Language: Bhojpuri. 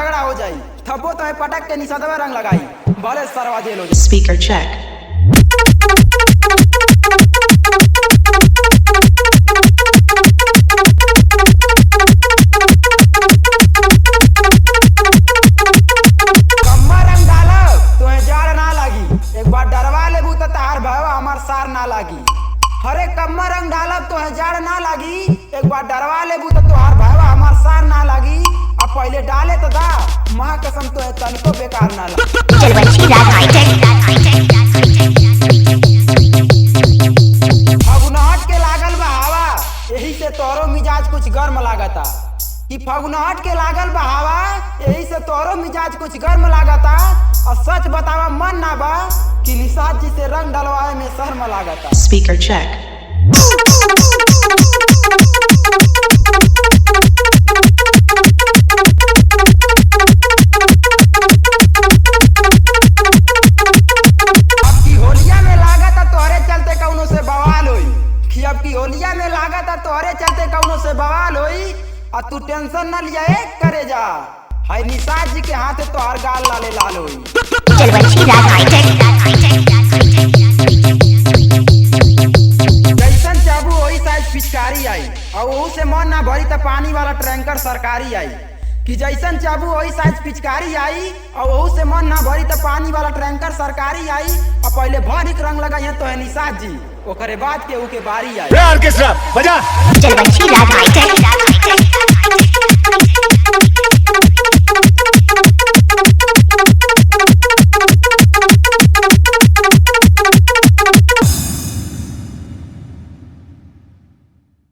झगड़ा हो जाई थब्बो तो पटक के निसदवा रंग लगाई भले सरवा जेल हो जाई। Speaker check. सार ना लागी हरे कम्मा रंग डालब तो हजार ना लागी एक बार डरवा लेबू तो तोहार भाईवा हमार सार ना लागी अब पहले डाले तो दा मां कसम तो है तनको बेकार ना लागी। फगुनहट के लागल बा हवा यही से तोरो मिजाज कुछ गर्म लागता कि फगुनहट के लागल बा हवा यही से तोरो मिजाज कुछ गर्म लागता और सच बतावा मन ना बा कि निषाद जी से रंग डलवाए में शर्म लागता। Speaker check. अब की होलिया में लागता तोहरे चलते कौनो से बवाल होई कि अब की होलिया में लागता तोहरे चलते कौनो से बवाल होई और तू टेंशन न लिया करे जा हाय निषाद जी के हाथे तो हर गाल लाले लाल होई। जैसन चाबू वही साइज पिचकारी आई और वहू से मन ना भरी तो पानी वाला टैंकर सरकारी आई कि जैसन चाबू वही साइज पिचकारी आई और वहू से मन ना भरी तो पानी वाला टैंकर सरकारी आई और पहले भरिक रंग लगाई तो है निषाद जी ओकरे बाद के ऊके बारी आई। ऑर्केस्ट्रा बजा।